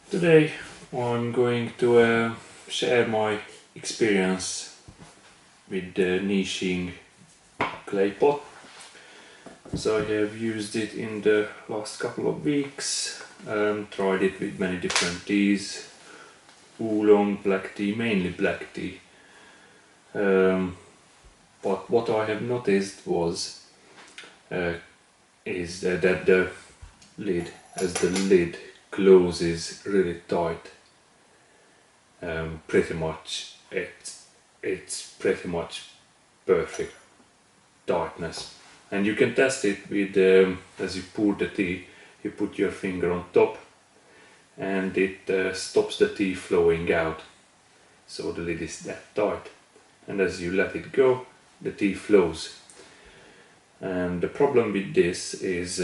Today I'm going to share my experience with the niching clay pot. So I have used it in the last couple of weeks, tried it with many different teas, oolong, black tea, mainly black tea. But what I have noticed is that the lid, as the lid closes really tight, pretty much it's pretty much perfect tightness, and you can test it with as you pour the tea, you put your finger on top and it stops the tea flowing out, so the lid is that tight, and as you let it go the tea flows. And the problem with this is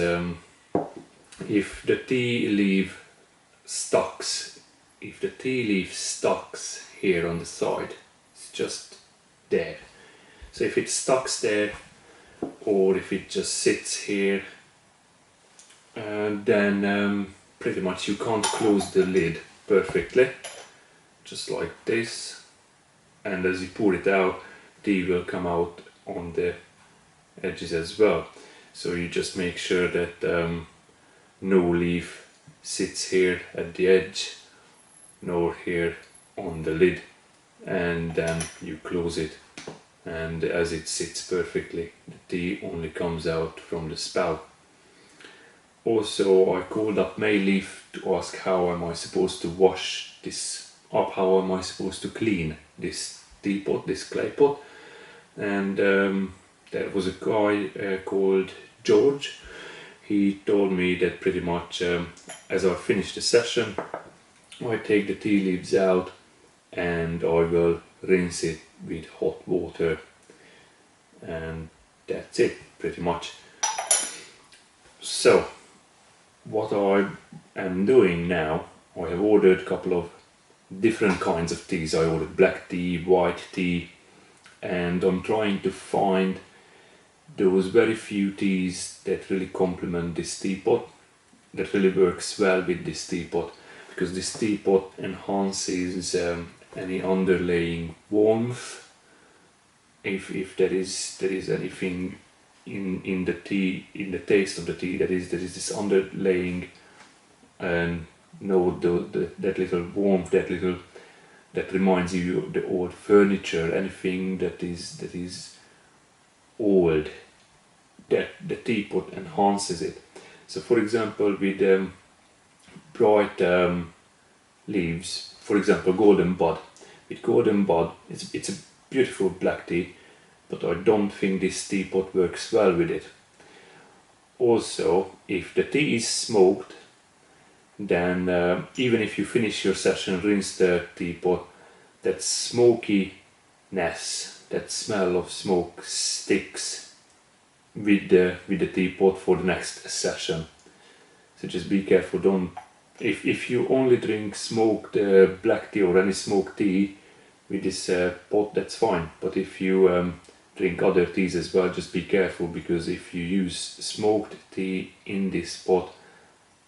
if the tea leaf stucks, if the tea leaf stucks here on the side, it's just there. So if it stucks there, or if it just sits here, then pretty much you can't close the lid perfectly, just like this. And as you pour it out, tea will come out on the edges as well. So you just make sure that no leaf sits here at the edge, nor here on the lid, and then you close it, and as it sits perfectly, the tea only comes out from the spout. Also, I called up Mei Leaf to ask how am I supposed to wash this up, how am I supposed to clean this teapot, this clay pot, and there was a guy called George. He told me that pretty much as I finish the session, I take the tea leaves out and I will rinse it with hot water, and that's it pretty much. So what I am doing now, I have ordered a couple of different kinds of teas. I ordered black tea, white tea, and I'm trying to find those very few teas that really complement this teapot, that really works well with this teapot, because this teapot enhances any underlying warmth. If there is anything in the tea, in the taste of the tea, there is this underlying note, that little warmth, that reminds you of the old furniture, anything that is old, that the teapot enhances it. So for example, with bright leaves, for example golden bud, with golden bud, it's a beautiful black tea, but I don't think this teapot works well with it. Also, if the tea is smoked, then even if you finish your session, rinse the teapot, that smokiness, that smell of smoke sticks with the teapot for the next session. So just be careful. Don't, if you only drink smoked black tea or any smoked tea with this pot, that's fine. But if you drink other teas as well, just be careful, because if you use smoked tea in this pot,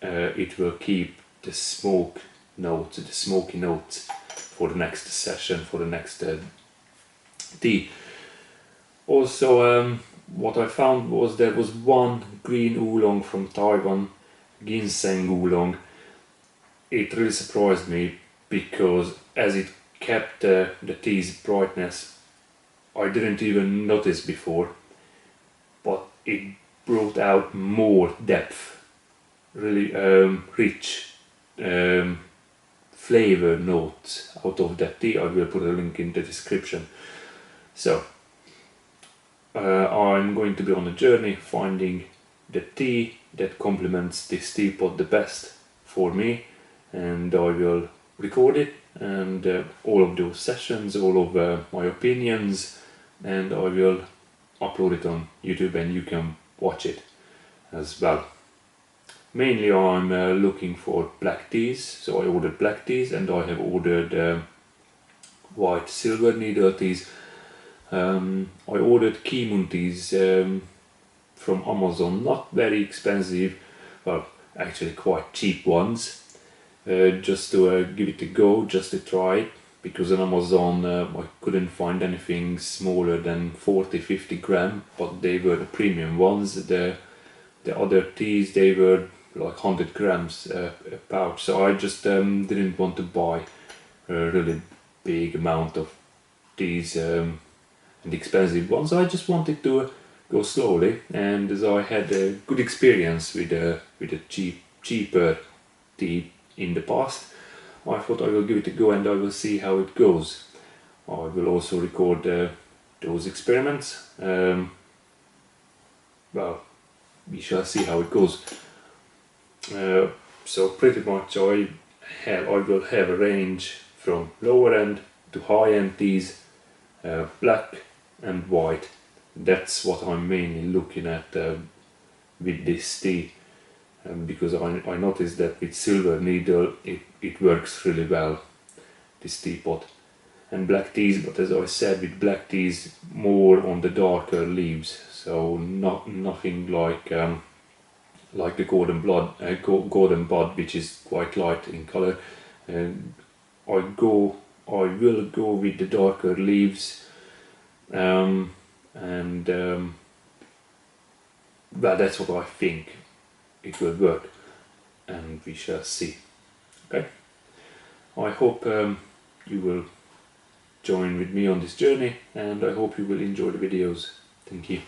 it will keep the smoke notes, the smoky notes for the next session, for the next tea. Also, what I found was there was one green oolong from Taiwan, ginseng oolong. It really surprised me, because as it kept the tea's brightness, I didn't even notice before, but it brought out more depth, really rich flavor notes out of that tea. I will put a link in the description. So I'm going to be on a journey finding the tea that complements this teapot the best for me, and I will record it, and all of those sessions, all of my opinions, and I will upload it on YouTube and you can watch it as well. Mainly I'm looking for black teas, so I ordered black teas, and I have ordered white silver needle teas. I ordered Kimun teas from Amazon, not very expensive, well actually quite cheap ones, just to give it a go, just to try it, because on Amazon I couldn't find anything smaller than 40-50 gram, but they were the premium ones. The other teas, they were like 100 grams a pouch, so I just didn't want to buy a really big amount of these and expensive ones. I just wanted to go slowly, and as I had a good experience with a cheaper tea in the past, I thought I will give it a go and I will see how it goes. I will also record those experiments. Well, we shall see how it goes. So pretty much I will have a range from lower end to high end teas, black and white. That's what I'm mainly looking at with this tea, because I noticed that with silver needle it works really well, this teapot. And black teas, but as I said, with black teas more on the darker leaves, so nothing like the golden bud, which is quite light in color. I will go with the darker leaves, and well, that's what I think it will work, and we shall see. Okay, I hope you will join with me on this journey, and I hope you will enjoy the videos. Thank you.